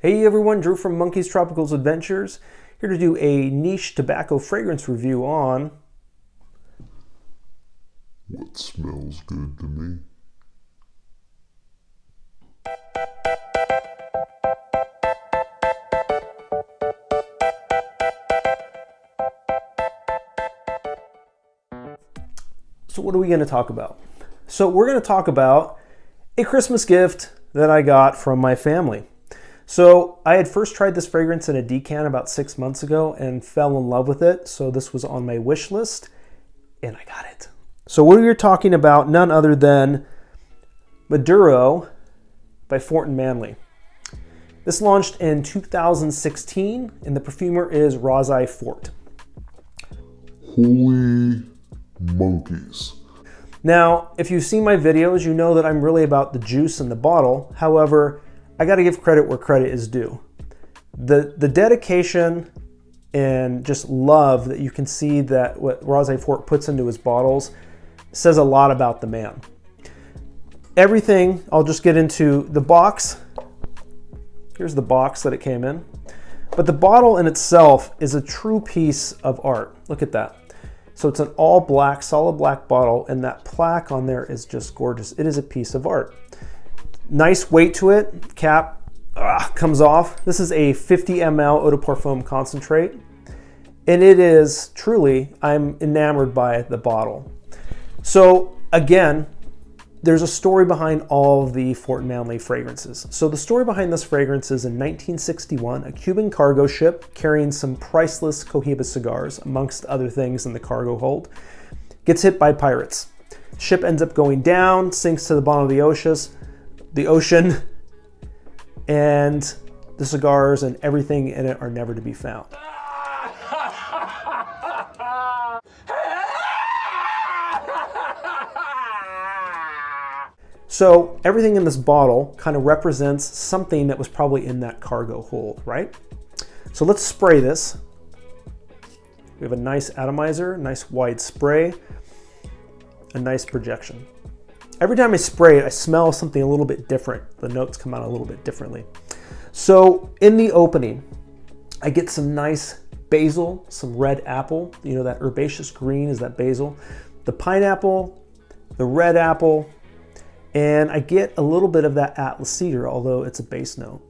Hey everyone, Drew from Monkey's Tropicals Adventures, here to do a niche tobacco fragrance review on what smells good to me. So what are we going to talk about? So we're going to talk about a Christmas gift that I got from my family. So I had first tried this fragrance in a decan about 6 months ago and fell in love with it. So this was on my wish list and I got it. So what we're talking about, none other than Maduro by Fort Manle. This launched in 2016 and the perfumer is Fort. Holy monkeys. Now, if you've seen my videos, you know that I'm really about the juice in the bottle. However, I got to give credit where credit is due. The dedication and just love that you can see that what Fort puts into his bottles says a lot about the man. Everything, I'll just get into the box. Here's the box that it came in. But the bottle in itself is a true piece of art. Look at that. So it's an all black, solid black bottle, and that plaque on there is just gorgeous. It is a piece of art. Nice weight to it. Cap comes off. This is a 50 ml Eau de Parfum concentrate. And it is truly, I'm enamored by the bottle. So again, there's a story behind all of the Fort Manle fragrances. So the story behind this fragrance is in 1961, a Cuban cargo ship carrying some priceless Cohiba cigars, amongst other things in the cargo hold, gets hit by pirates. Ship ends up going down, sinks to the bottom of the ocean, and the cigars and everything in it are never to be found. So everything in this bottle kind of represents something that was probably in that cargo hold, right? So let's spray this. We have a nice atomizer, nice wide spray, a nice projection. Every time I spray it, I smell something a little bit different. The notes come out a little bit differently. So in the opening, I get some nice basil, some red apple. You know, that herbaceous green is that basil. The pineapple, the red apple, and I get a little bit of that Atlas cedar, although it's a base note.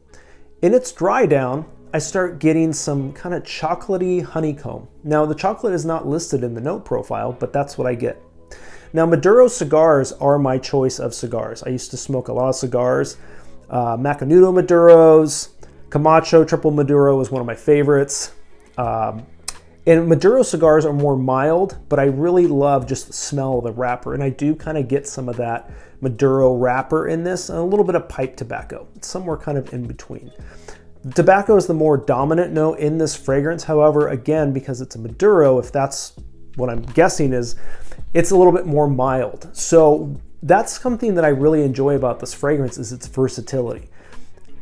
In its dry down, I start getting some kind of chocolatey honeycomb. Now, the chocolate is not listed in the note profile, but that's what I get. Now, Maduro cigars are my choice of cigars. I used to smoke a lot of cigars. Macanudo Maduros, Camacho Triple Maduro was one of my favorites. And Maduro cigars are more mild, but I really love just the smell of the wrapper. And I do kind of get some of that Maduro wrapper in this, and a little bit of pipe tobacco. It's somewhere kind of in between. Tobacco is the more dominant note in this fragrance. However, again, because it's a Maduro, if that's what I'm guessing is, it's a little bit more mild. So that's something that I really enjoy about this fragrance is its versatility.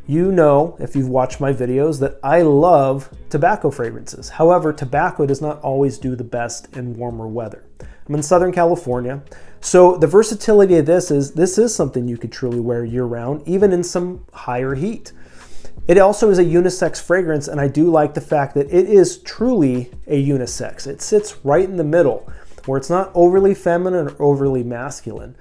You know, if you've watched my videos, that I love tobacco fragrances. However, tobacco does not always do the best in warmer weather. I'm in Southern California, so the versatility of this is something you could truly wear year-round, even in some higher heat. It also is a unisex fragrance, and I do like the fact that it is truly a unisex. It sits right in the middle, where it's not overly feminine or overly masculine.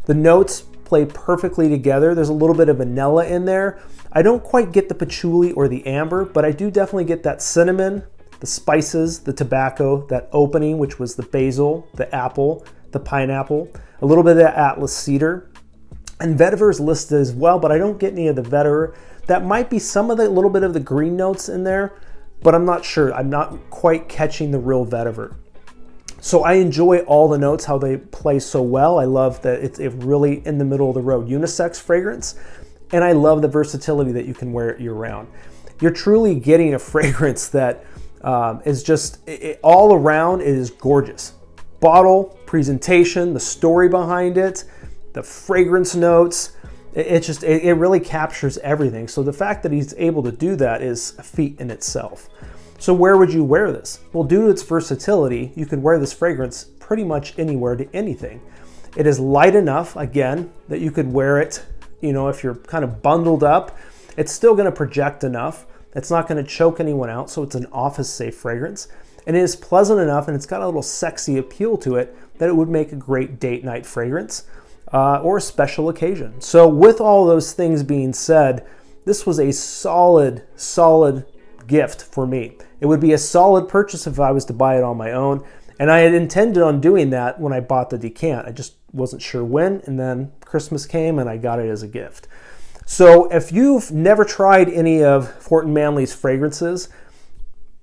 The notes play perfectly together. There's a little bit of vanilla in there. I don't quite get the patchouli or the amber, but I do definitely get that cinnamon, the spices, the tobacco, that opening, which was the basil, the apple, the pineapple, a little bit of that Atlas cedar. And vetiver is listed as well, but I don't get any of the vetiver. That might be some of the little bit of the green notes in there, but I'm not sure. I'm not quite catching the real vetiver. So I enjoy all the notes, how they play so well. I love that it's a really in the middle of the road unisex fragrance. And I love the versatility that you can wear it year round. You're truly getting a fragrance that is just, all around it is gorgeous. Bottle, presentation, the story behind it, the fragrance notes, it really captures everything. So the fact that he's able to do that is a feat in itself. So where would you wear this? Well, due to its versatility, you can wear this fragrance pretty much anywhere to anything. It is light enough, again, that you could wear it, you know, if you're kind of bundled up It's still going to project enough. It's not going to choke anyone out, so it's an office-safe fragrance. And it is pleasant enough, and it's got a little sexy appeal to it that it would make a great date night fragrance or a special occasion. So with all those things being said, this was a solid gift for me. It would be a solid purchase if I was to buy it on my own. And I had intended on doing that when I bought the decant. I just wasn't sure when, and then Christmas came and I got it as a gift. So if you've never tried any of Fort Manle's fragrances,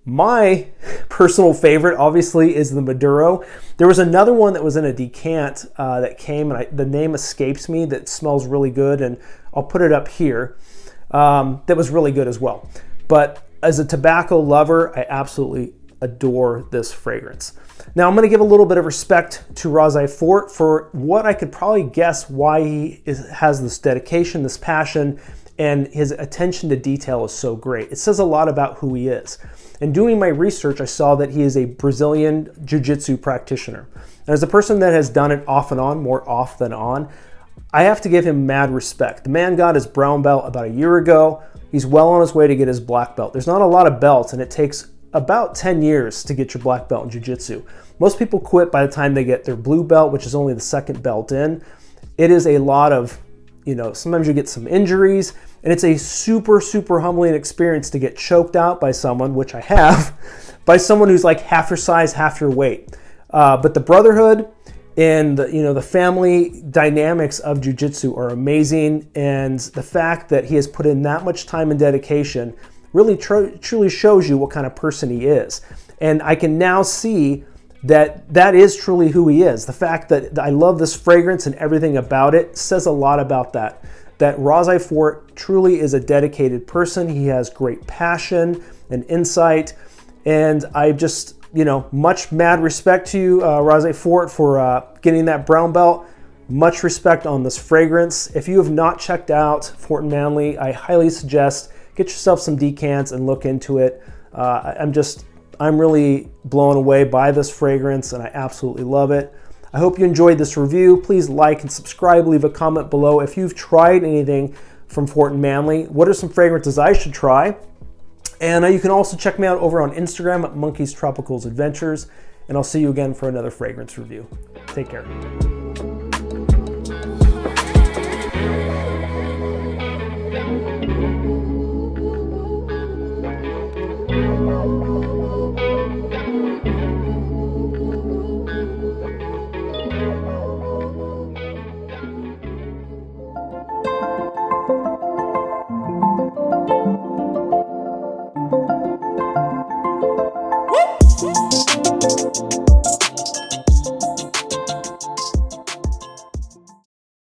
my personal favorite, obviously, is the Maduro. There was another one that was in a decant that came, and the name escapes me, that smells really good, and I'll put it up here, that was really good as well. But as a tobacco lover, I absolutely adore this fragrance. Now, I'm going to give a little bit of respect to Rosé Fort for what I could probably guess why he has this dedication, this passion, and his attention to detail is so great. It says a lot about who he is. In doing my research, I saw that he is a Brazilian jiu-jitsu practitioner. And as a person that has done it off and on, more off than on, I have to give him mad respect. The man got his brown belt about a year ago. He's well on his way to get his black belt. There's not a lot of belts, and it takes about 10 years to get your black belt in jiu-jitsu. Most people quit by the time they get their blue belt, which is only the second belt in. It is a lot of, sometimes you get some injuries, and it's a super humbling experience to get choked out by someone, which I have, by someone who's like half your size, half your weight. But the brotherhood and the family dynamics of jiu-jitsu are amazing, and the fact that he has put in that much time and dedication really truly shows you what kind of person he is. And I can now see that is truly who he is. The fact that I love this fragrance and everything about it says a lot about that. That Rosé Fort truly is a dedicated person. He has great passion and insight. And I just, much mad respect to you, Rosé Fort, for getting that brown belt. Much respect on this fragrance. If you have not checked out Fort Manle, I highly suggest get yourself some decants and look into it. I'm really blown away by this fragrance, and I absolutely love it. I hope you enjoyed this review. Please like and subscribe. Leave a comment below if you've tried anything from Fort Manle. What are some fragrances I should try? And you can also check me out over on Instagram at Monkeys Tropicals Adventures. And I'll see you again for another fragrance review. Take care.